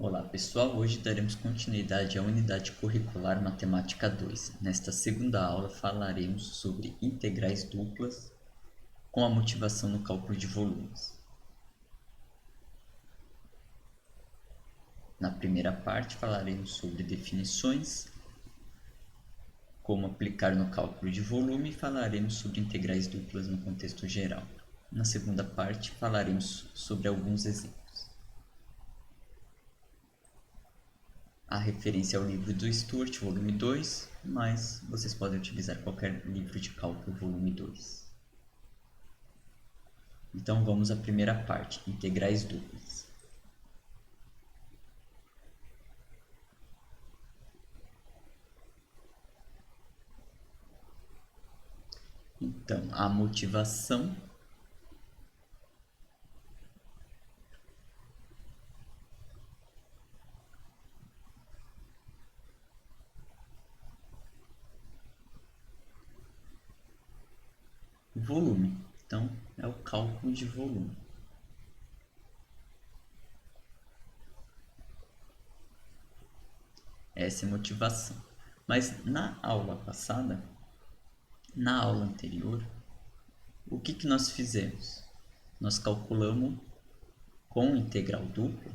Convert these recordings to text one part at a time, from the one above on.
Olá pessoal, hoje daremos continuidade à unidade curricular Matemática 2. Nesta segunda aula falaremos sobre integrais duplas com a motivação no cálculo de volumes. Na primeira parte falaremos sobre definições, como aplicar no cálculo de volume e falaremos sobre integrais duplas no contexto geral. Na segunda parte falaremos sobre alguns exemplos. A referência ao livro do Stuart, volume 2, mas vocês podem utilizar qualquer livro de cálculo, volume 2. Então vamos à primeira parte, integrais duplas. Então, a motivação volume. Então, é o cálculo de volume. Essa é a motivação. Mas na aula passada, na aula anterior, o que nós fizemos? Nós calculamos com integral dupla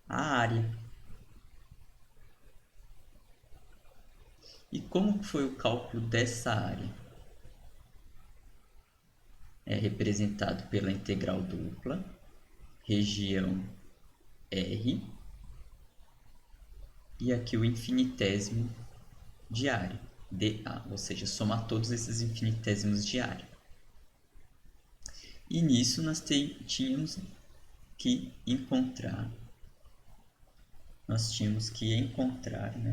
a área. E como foi o cálculo dessa área? É representado pela integral dupla, região R, e aqui o infinitésimo de área, dA, ou seja, somar todos esses infinitésimos de área. E nisso nós tínhamos que encontrar,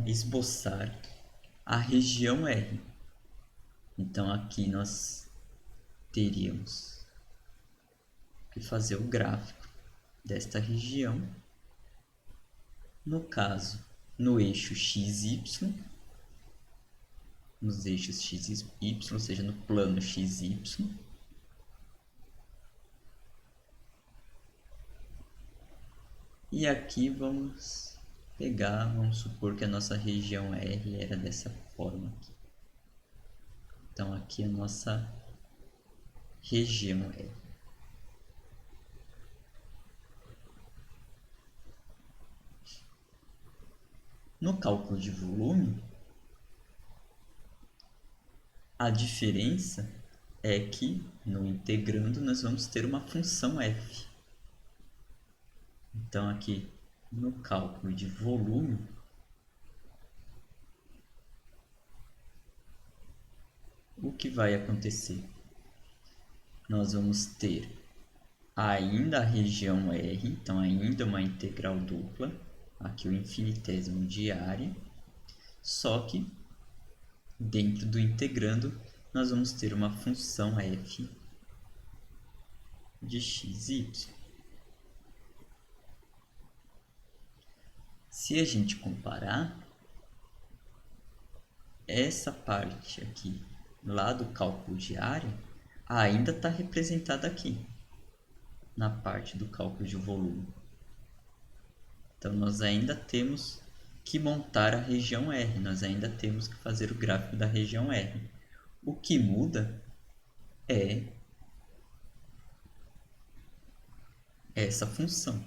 esboçar a região R. Então aqui nós teríamos que fazer o gráfico desta região, no caso, no eixo XY, nos eixos x e y, ou seja, no plano XY, e aqui vamos supor que a nossa região R era dessa forma aqui. Então aqui a nossa região R. No cálculo de volume, a diferença é que no integrando nós vamos ter uma função f. Então aqui no cálculo de volume, o que vai acontecer? Nós vamos ter ainda a região R, então ainda uma integral dupla, aqui o infinitésimo de área, só que dentro do integrando nós vamos ter uma função f de x e y. Se a gente comparar, essa parte aqui, lá do cálculo de área, ainda está representada aqui, na parte do cálculo de volume. Então, nós ainda temos que montar a região R, nós ainda temos que fazer o gráfico da região R. O que muda é essa função.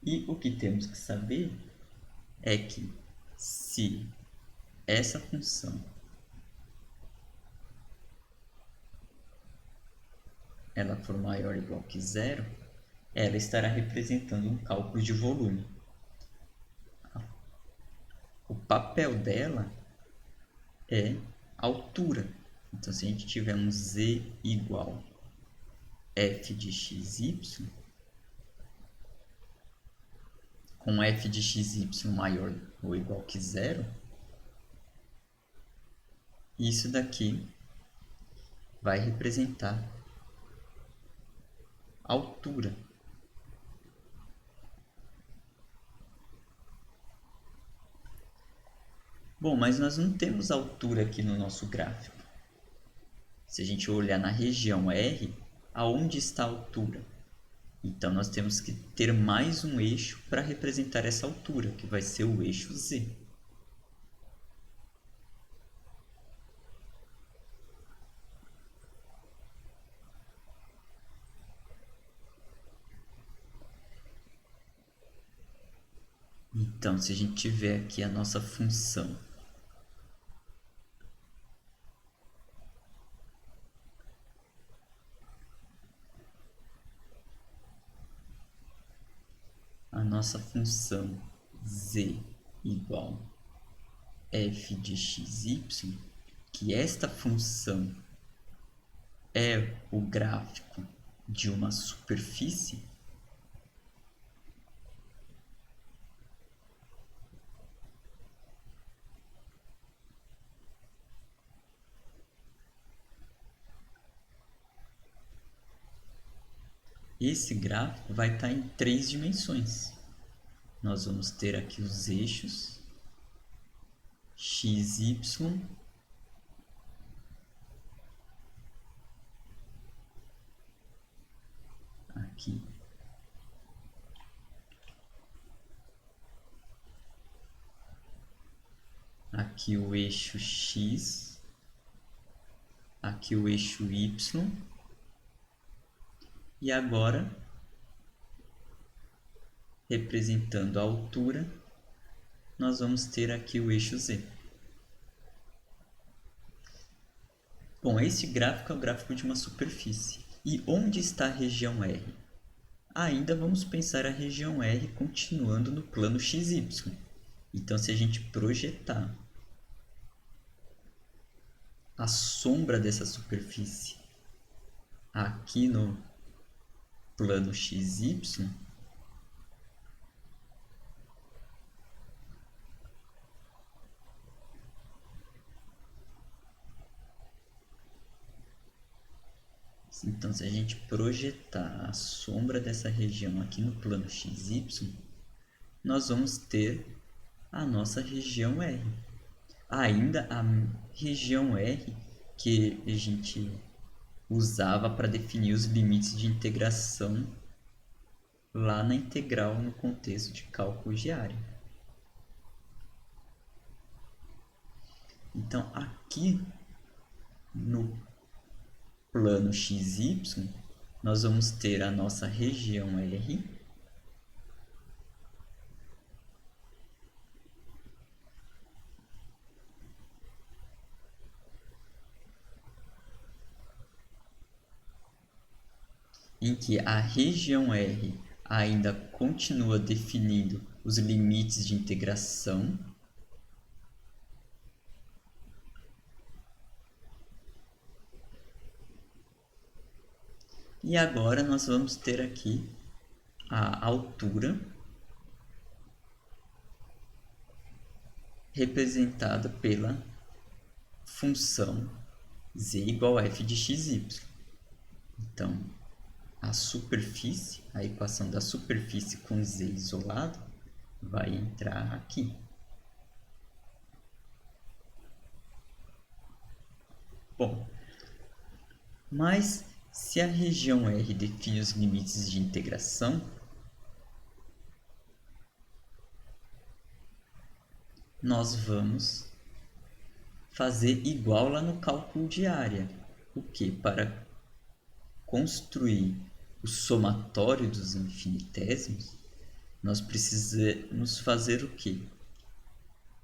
E o que temos que saber é que se essa função ela for maior ou igual que zero, ela estará representando um cálculo de volume. O papel dela é altura. Então, se a gente tiver um z igual f de xy, com f de xy maior ou igual que zero, isso daqui vai representar altura. Bom, mas nós não temos altura aqui no nosso gráfico. Se a gente olhar na região R, aonde está a altura? Então nós temos que ter mais um eixo para representar essa altura, que vai ser o eixo Z. Então, se a gente tiver aqui a nossa função z igual f de xy, que esta função é o gráfico de uma superfície, esse gráfico vai estar em 3 dimensões. Nós vamos ter aqui os eixos x, y aqui. Aqui o eixo x, aqui o eixo y, e agora, representando a altura, nós vamos ter aqui o eixo z. Bom, esse gráfico é o gráfico de uma superfície. E onde está a região R? Ainda vamos pensar a região R continuando no plano XY. Então, se a gente projetar a sombra dessa superfície aqui no plano XY, então se a gente projetar a sombra dessa região aqui no plano XY, nós vamos ter a nossa região R. Ainda a região R que a gente usava para definir os limites de integração lá na integral no contexto de cálculo de área. Então, aqui no plano XY, nós vamos ter a nossa região R, em que a região R ainda continua definindo os limites de integração. E agora nós vamos ter aqui a altura representada pela função z igual a f de xy. Então, a superfície, a equação da superfície com z isolado, vai entrar aqui. Bom, mas se a região R define os limites de integração, nós vamos fazer igual lá no cálculo de área. O que? Para construir o somatório dos infinitésimos, nós precisamos fazer o que?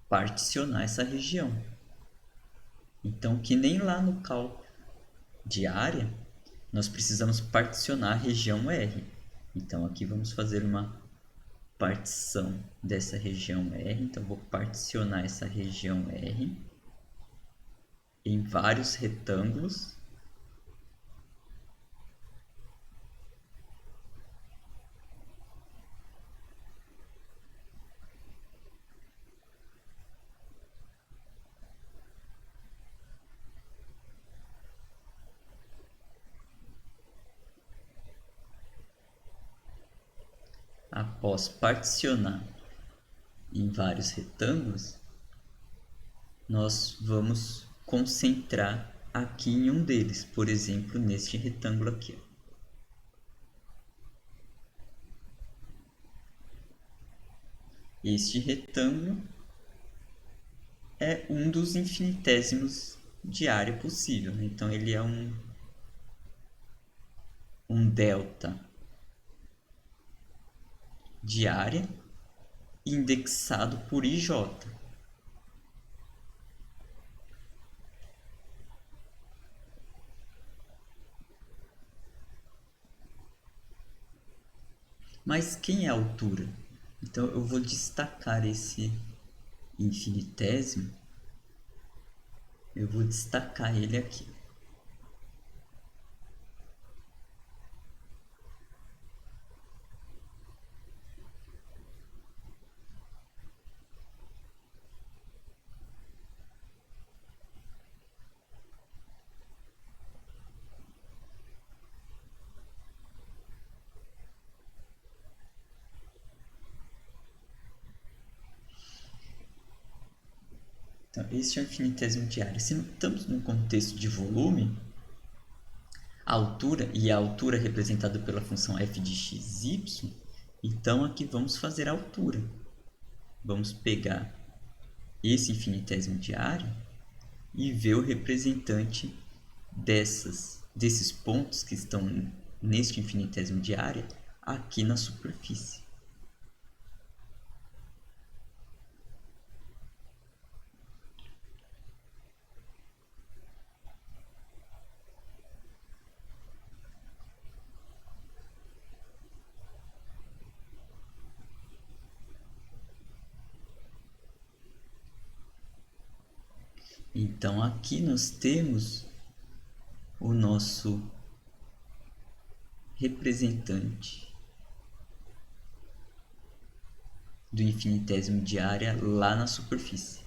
Particionar essa região. Então, que nem lá no cálculo de área, nós precisamos particionar a região R. Então, aqui vamos fazer uma partição dessa região R. Então, vou particionar essa região R em vários retângulos. Após particionar em vários retângulos, nós vamos concentrar aqui em um deles, por exemplo, neste retângulo aqui. Este retângulo é um dos infinitésimos de área possível, né? Então ele é um delta de área indexado por IJ. Mas quem é a altura? Então eu vou destacar esse infinitésimo, eu vou destacar ele aqui. Então, esse é o infinitésimo de área. Se estamos num contexto de volume, a altura, e a altura é representada pela função f de x, y, então aqui vamos fazer a altura. Vamos pegar esse infinitésimo de área e ver o representante desses pontos que estão neste infinitésimo de área aqui na superfície. Então aqui nós temos o nosso representante do infinitésimo de área lá na superfície.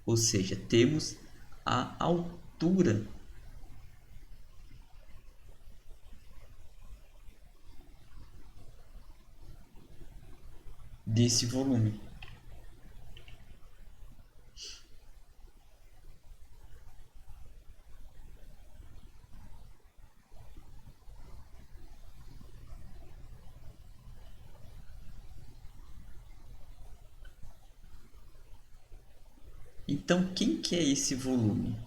Ou seja, temos a altura desse volume. Então, quem que é esse volume?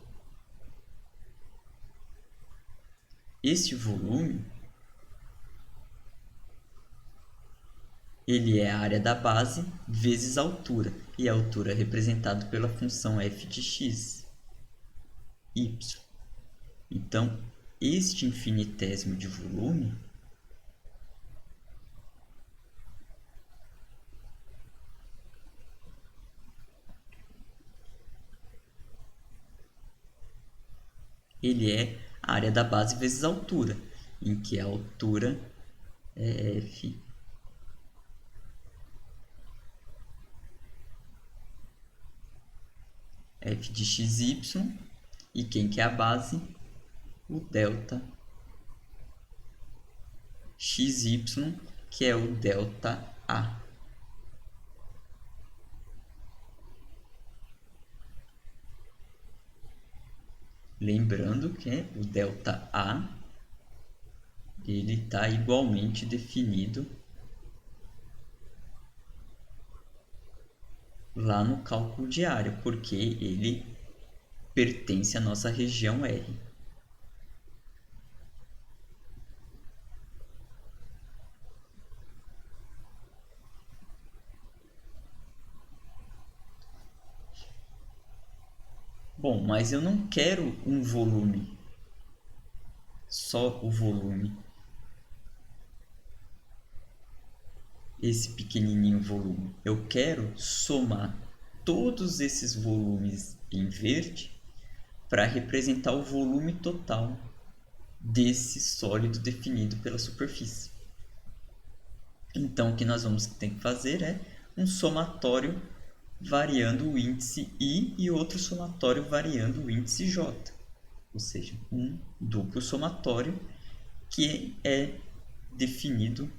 Esse volume, ele é a área da base vezes a altura, e a altura é representada pela função f de x, y. Então, este infinitésimo de volume ele é a área da base vezes a altura, em que a altura é f de xy, e quem que é a base? O delta xy, que é o delta A. Lembrando que o delta A ele está igualmente definido lá no cálculo de área, porque ele pertence à nossa região R. Bom, mas eu não quero um volume, só o volume, esse pequenininho volume. Eu quero somar todos esses volumes em verde para representar o volume total desse sólido definido pela superfície. Então, o que nós vamos ter que fazer é um somatório variando o índice I e outro somatório variando o índice J. Ou seja, um duplo somatório que é definido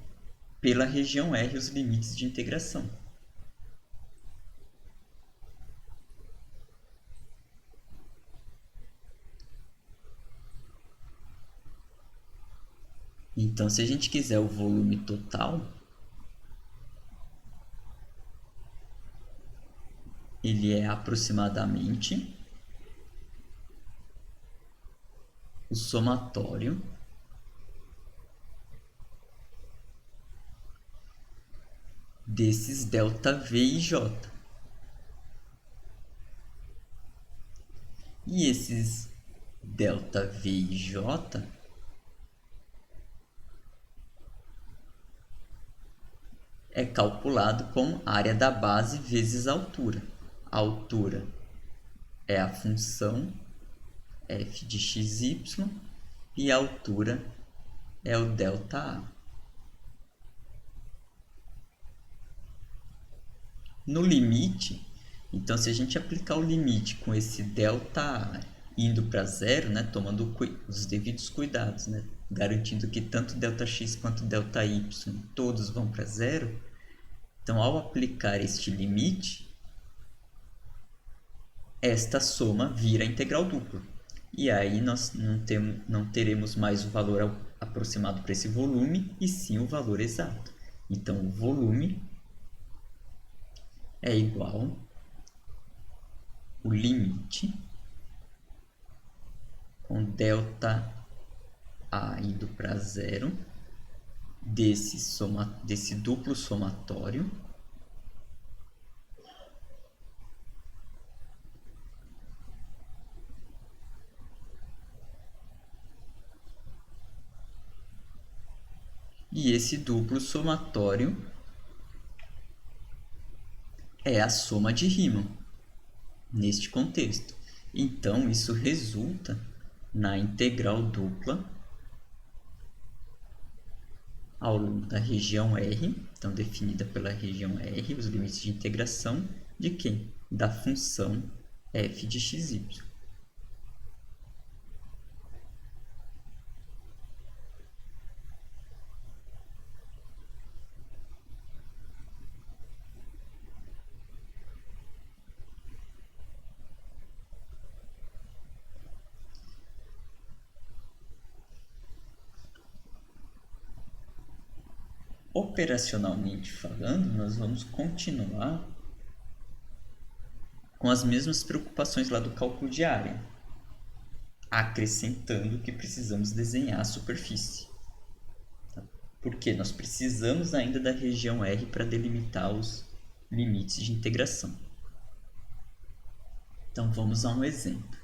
pela região R os limites de integração. Então, se a gente quiser o volume total, ele é aproximadamente o somatório desses ΔV e J. E esses ΔV e J é calculado como área da base vezes a altura. A altura é a função f de xy e a altura é o ΔA. No limite, então se a gente aplicar o limite com esse ΔA indo para zero, né, tomando os devidos cuidados, né, garantindo que tanto ΔX quanto ΔY todos vão para zero, então ao aplicar este limite, esta soma vira integral dupla. E aí nós não teremos mais o valor aproximado para esse volume, e sim o valor exato. Então, o volume é igual o limite com ΔA indo para zero desse duplo somatório e esse duplo somatório é a soma de Riemann neste contexto. Então, isso resulta na integral dupla ao longo da região R, então definida pela região R, os limites de integração de quem? Da função f de xy. Operacionalmente falando, nós vamos continuar com as mesmas preocupações lá do cálculo de área, acrescentando que precisamos desenhar a superfície. Porque nós precisamos ainda da região R para delimitar os limites de integração. Então vamos a um exemplo.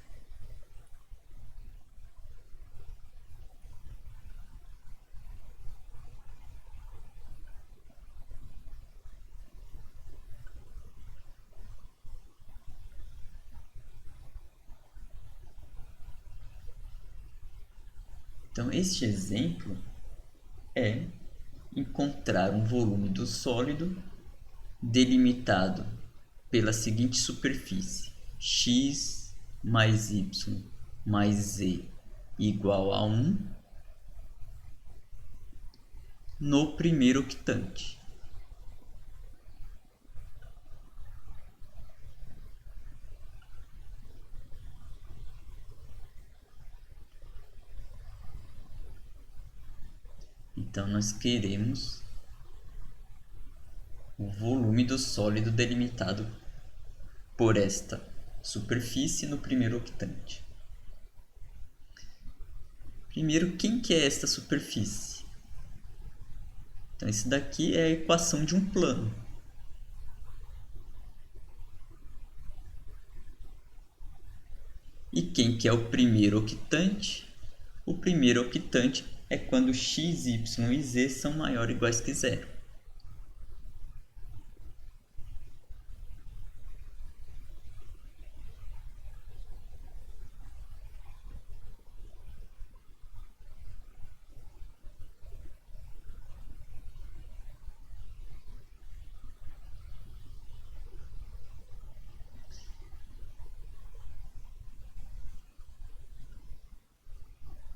Então este exemplo é encontrar um volume do sólido delimitado pela seguinte superfície: x mais y mais z igual a 1 no primeiro octante. Então, nós queremos o volume do sólido delimitado por esta superfície no primeiro octante. Primeiro, quem que é esta superfície? Então, esse daqui é a equação de um plano. E quem que é o primeiro octante? O primeiro octante é quando x, y e z são maiores ou iguais que zero.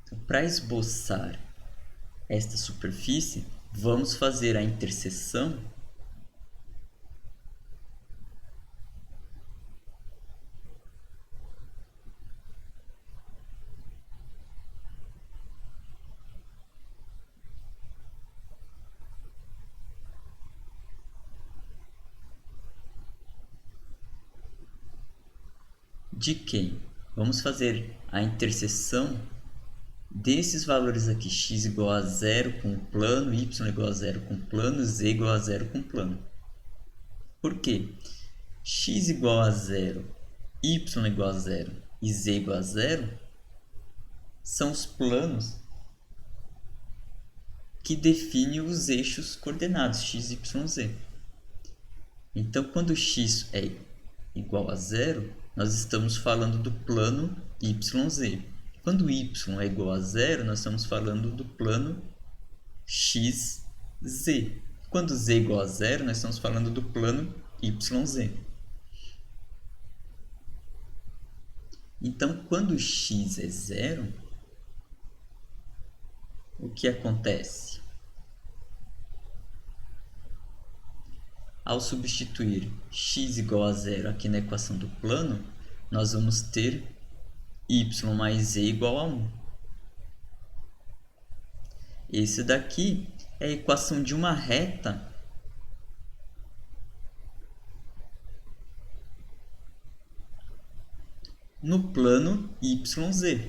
Então, para esboçar esta superfície, vamos fazer a interseção de quem? Vamos fazer a interseção desses valores aqui, x igual a zero com plano, y igual a zero com plano, z igual a zero com plano. Por quê? X igual a zero, y igual a zero e z igual a zero são os planos que definem os eixos coordenados x, y, z. Então, quando x é igual a zero, nós estamos falando do plano YZ. Quando y é igual a zero, nós estamos falando do plano XZ. Quando z é igual a zero, nós estamos falando do plano YZ. Então, quando x é zero, o que acontece? Ao substituir x igual a zero aqui na equação do plano, nós vamos ter y mais z igual a 1. Esse daqui é a equação de uma reta no plano YZ.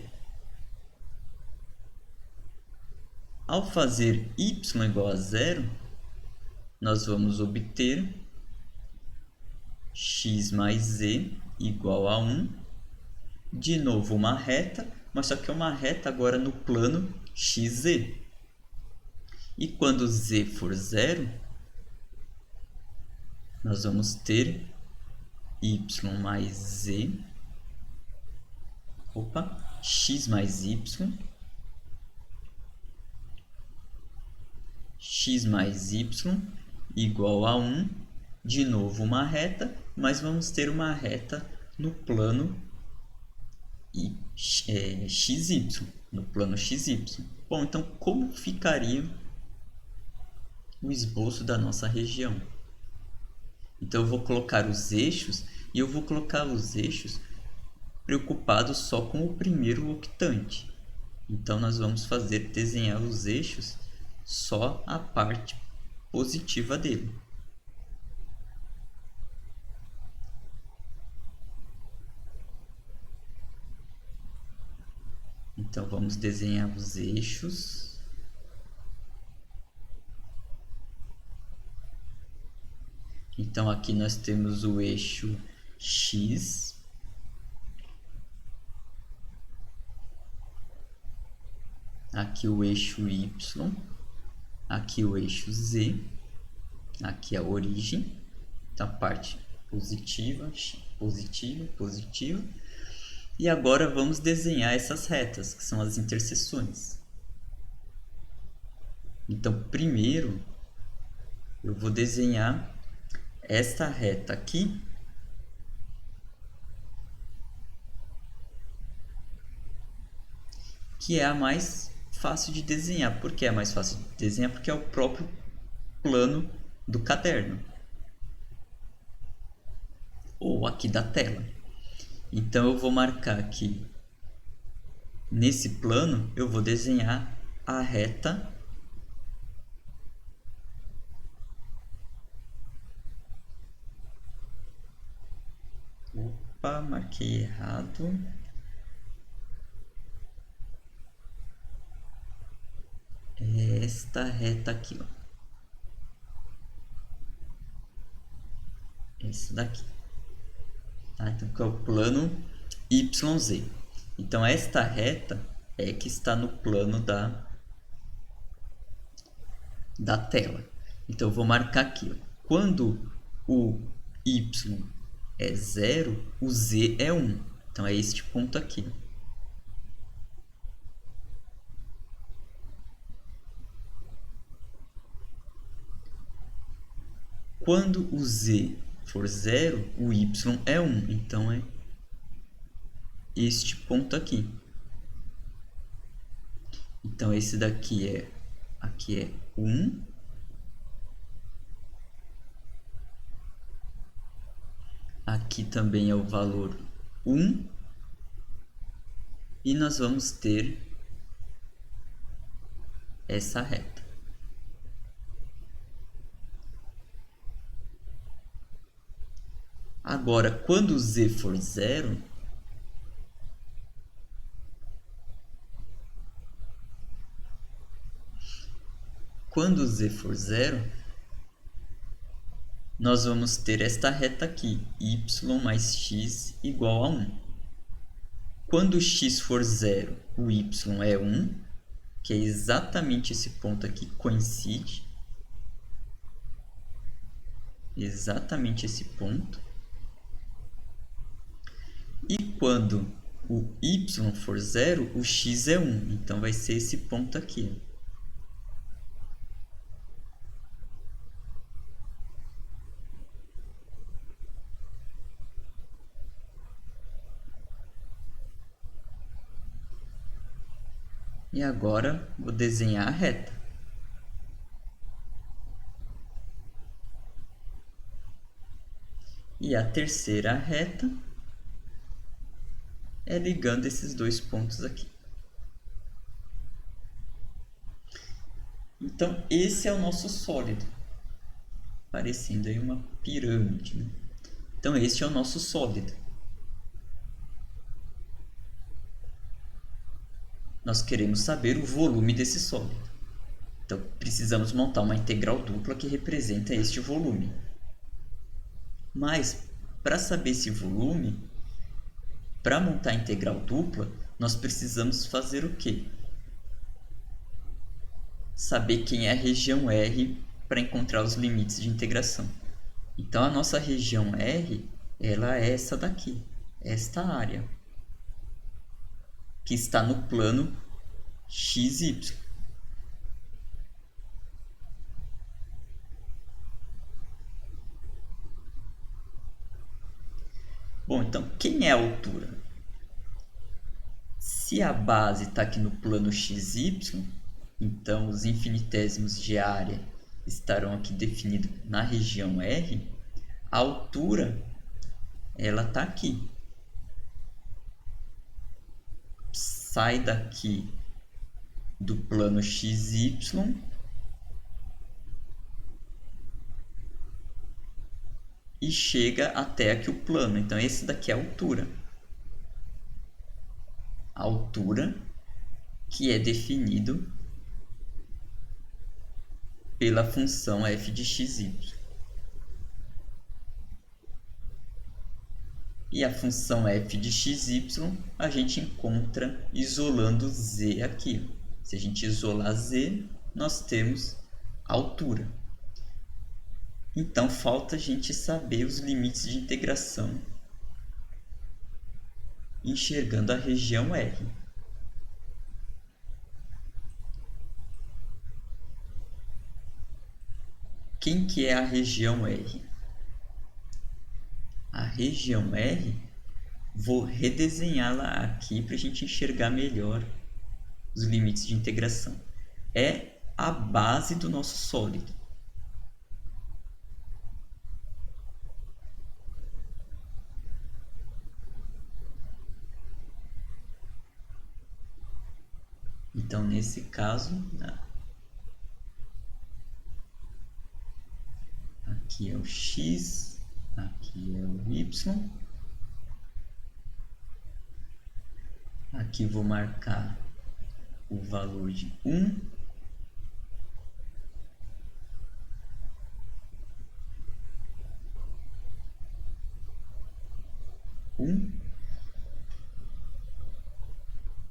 Ao fazer y igual a zero, nós vamos obter x mais z igual a 1. De novo uma reta, mas só que é uma reta agora no plano XZ. E quando z for zero, nós vamos ter y mais z, x mais y, x mais y igual a 1. De novo uma reta, mas vamos ter uma reta no plano XY, no plano XY. Bom, então como ficaria o esboço da nossa região? Então eu vou colocar os eixos, e eu vou colocar os eixos preocupados só com o primeiro octante. Então nós vamos desenhar os eixos só a parte positiva dele. Então vamos desenhar os eixos. Então aqui nós temos o eixo X. Aqui o eixo Y. Aqui o eixo Z. Aqui a origem. Então a parte positiva, positiva, positiva. E agora vamos desenhar essas retas, que são as interseções. Então, primeiro, eu vou desenhar esta reta aqui, que é a mais fácil de desenhar. Por que é a mais fácil de desenhar? Porque é o próprio plano do caderno, ou aqui da tela. Então eu vou marcar aqui, nesse plano, eu vou desenhar a reta marquei errado. É esta reta aqui, ó. Esse daqui. Tá? Então, que é o plano YZ. Então, esta reta é que está no plano da tela. Então, eu vou marcar aqui, ó. Quando o Y é 0, o Z é 1. Então, é este ponto aqui. Quando o Z for 0, o Y é 1. Então, é este ponto aqui. Então, esse daqui aqui é 1. Aqui também é o valor 1. E nós vamos ter essa reta. Agora, quando z for 0, Quando z for zero, nós vamos ter esta reta aqui, y mais x igual a 1. Quando x for zero, o y é 1, que é exatamente esse ponto aqui, coincide. Exatamente esse ponto. E quando o y for zero, o x é 1. Então, vai ser esse ponto aqui. E agora, vou desenhar a reta. E a terceira reta é ligando esses dois pontos aqui. Então, esse é o nosso sólido, parecendo aí uma pirâmide, né? Então, este é o nosso sólido. Nós queremos saber o volume desse sólido. Então, precisamos montar uma integral dupla que representa este volume. Mas, para saber esse volume, para montar a integral dupla, nós precisamos fazer o quê? Saber quem é a região R para encontrar os limites de integração. Então, a nossa região R, ela é essa daqui, esta área, que está no plano XY. Bom, então, quem é a altura? Se a base está aqui no plano XY, então os infinitésimos de área estarão aqui definidos na região R, a altura ela está aqui. Sai daqui do plano XY e chega até aqui o plano. Então, esse daqui é a altura. A altura que é definido pela função f de xy. E a função f de xy a gente encontra isolando z aqui. Se a gente isolar z, nós temos a altura. Então, falta a gente saber os limites de integração enxergando a região R. Quem que é a região R? A região R, vou redesenhá-la aqui para a gente enxergar melhor os limites de integração. É a base do nosso sólido. Então, nesse caso, aqui é o x, aqui é o y. Aqui vou marcar o valor de 1.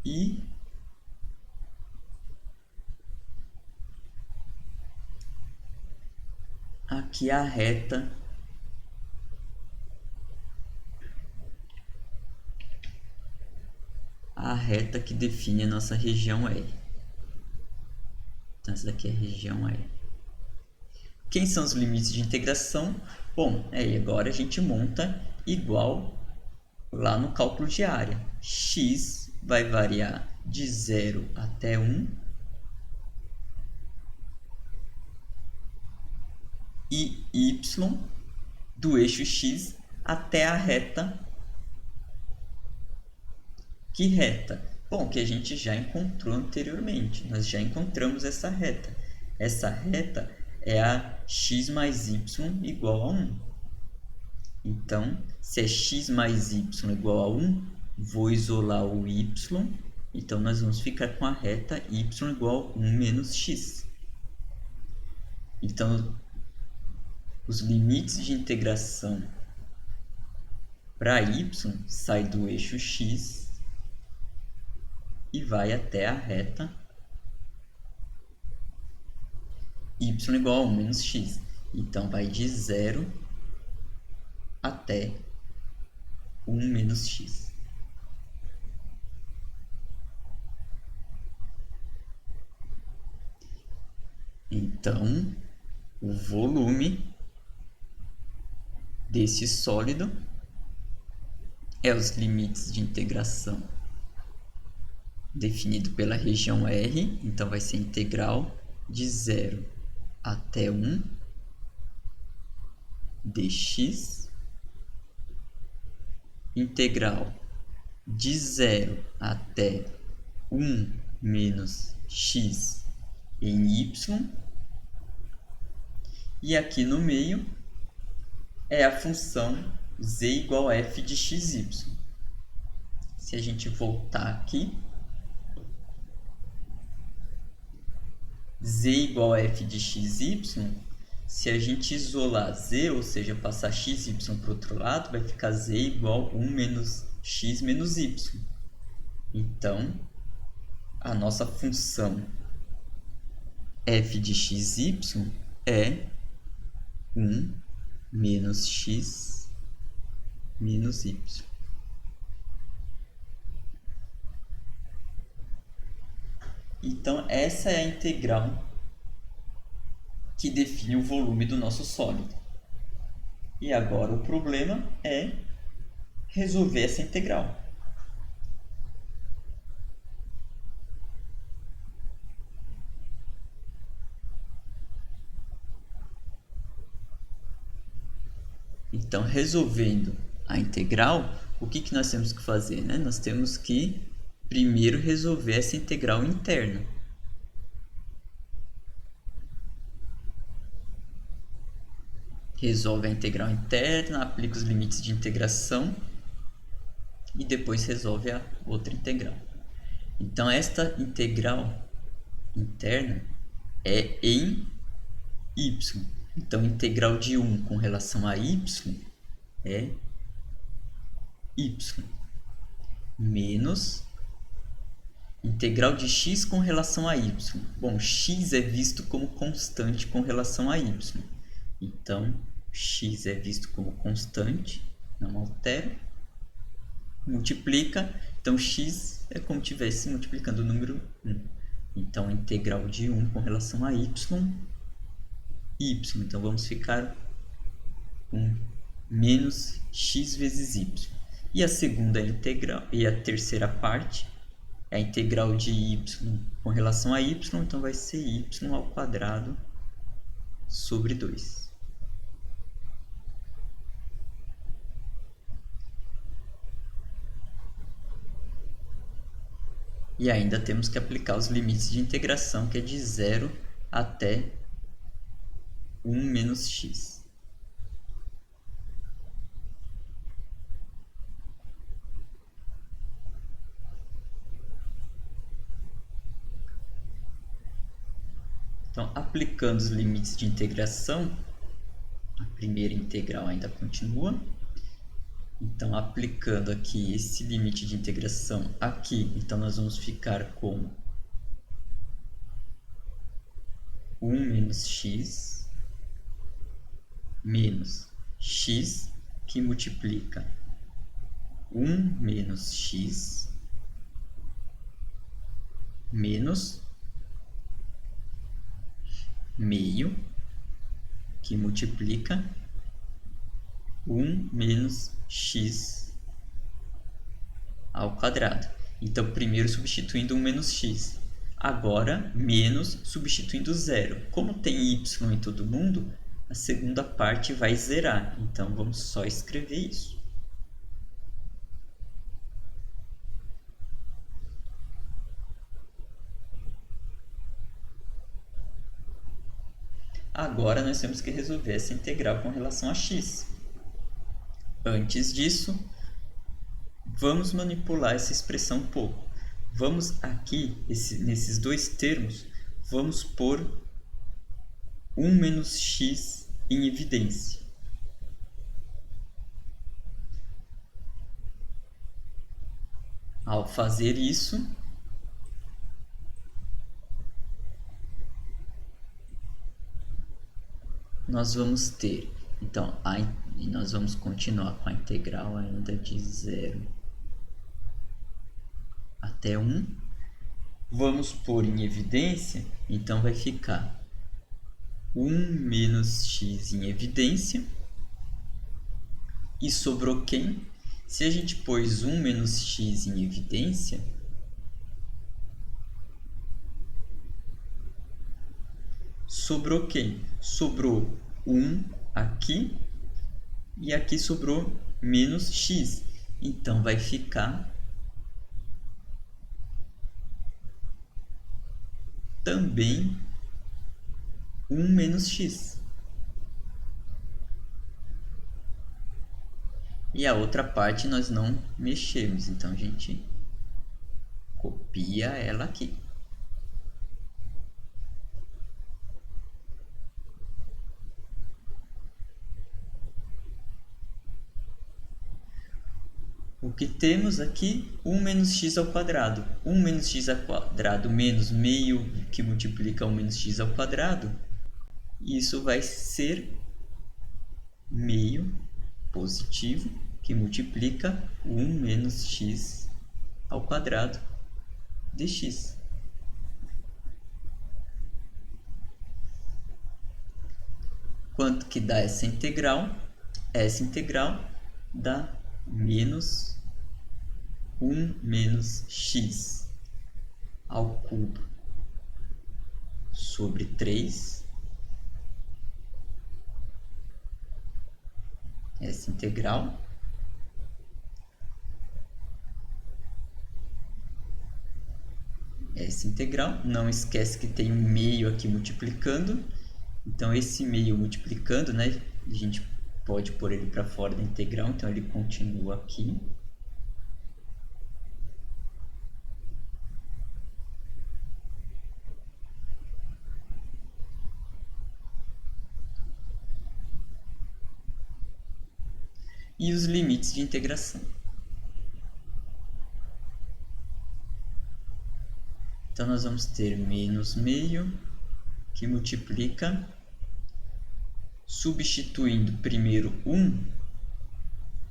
E aqui a reta que define a nossa região R. Então, essa daqui é a região R. Quem são os limites de integração? Bom, agora a gente monta igual lá no cálculo de área. X vai variar de 0 até 1. E y do eixo x até a reta. Que reta? Bom, que a gente já encontrou anteriormente. Nós já encontramos essa reta. Essa reta é a x mais y igual a 1. Então, se é x mais y igual a 1, vou isolar o y. Então, nós vamos ficar com a reta y igual a 1 menos x. Então, os limites de integração para y sai do eixo x e vai até a reta y igual a 1 menos x. Então, vai de 0 até 1 menos x. Então, o volume desse sólido é os limites de integração definido pela região R. Então, vai ser integral de 0 até 1 dx, integral de 0 até 1 menos x em y, e aqui no meio é a função z igual a f de xy. Se a gente voltar aqui, z igual a f de xy, se a gente isolar z, ou seja, passar xy para o outro lado, vai ficar z igual a 1 menos x menos y. Então, a nossa função f de xy é 1 menos x menos y. Então, essa é a integral que define o volume do nosso sólido. E agora o problema é resolver essa integral. Então, resolvendo a integral, o que nós temos que fazer, né? Nós temos que primeiro resolver essa integral interna. Resolve a integral interna, aplica os limites de integração e depois resolve a outra integral. Então, esta integral interna é em y. Então, integral de 1 com relação a y é y menos integral de x com relação a y. Bom, x é visto como constante com relação a y. Então, x é visto como constante, não altera. Multiplica, então x é como se estivesse multiplicando o número 1. Então, integral de 1 com relação a y. Então, vamos ficar com menos x vezes y. E a segunda integral, e a terceira parte, é a integral de y com relação a y, então vai ser y ao quadrado sobre 2. E ainda temos que aplicar os limites de integração, que é de 0 até 1 menos x. Então, aplicando os limites de integração, a primeira integral ainda continua. Então, aplicando aqui esse limite de integração aqui, então nós vamos ficar com 1 menos x menos x, que multiplica 1 menos x menos meio, que multiplica 1 menos x ao quadrado. Então, primeiro substituindo 1 menos x. Agora, menos substituindo 0. Como tem y em todo mundo, a segunda parte vai zerar. Então, vamos só escrever isso. Agora, nós temos que resolver essa integral com relação a x. Antes disso, vamos manipular essa expressão um pouco. Vamos aqui, nesses dois termos, vamos pôr 1 menos x em evidência. Ao fazer isso, nós vamos ter, então, nós vamos continuar com a integral ainda de 0 até 1. Vamos pôr em evidência, então vai ficar 1 menos x em evidência. E sobrou quem? Se a gente pôs 1 menos x em evidência, sobrou quem? Sobrou 1 aqui e aqui sobrou menos x. Então vai ficar também 1 menos x. E a outra parte nós não mexemos, então a gente copia ela aqui. O que temos aqui? 1 menos x ao quadrado. 1 menos x ao quadrado menos meio que multiplica 1 menos x ao quadrado. Isso vai ser meio positivo que multiplica 1 menos x ao quadrado dx. Quanto que dá essa integral? Essa integral dá menos 1 menos x ao cubo sobre 3. Essa integral não esquece que tem um meio aqui multiplicando, então esse meio multiplicando, né, a gente pode pôr ele para fora da integral, então ele continua aqui. E os limites de integração. Então, nós vamos ter menos meio que multiplica, substituindo primeiro 1,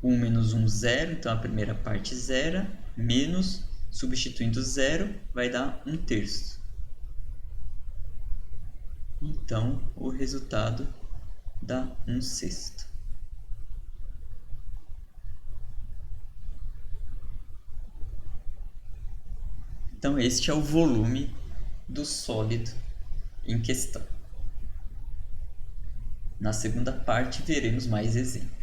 1 menos 1, 0, então a primeira parte zero, menos, substituindo 0, vai dar 1/3. Então, o resultado dá 1/6. Então, este é o volume do sólido em questão. Na segunda parte, veremos mais exemplos.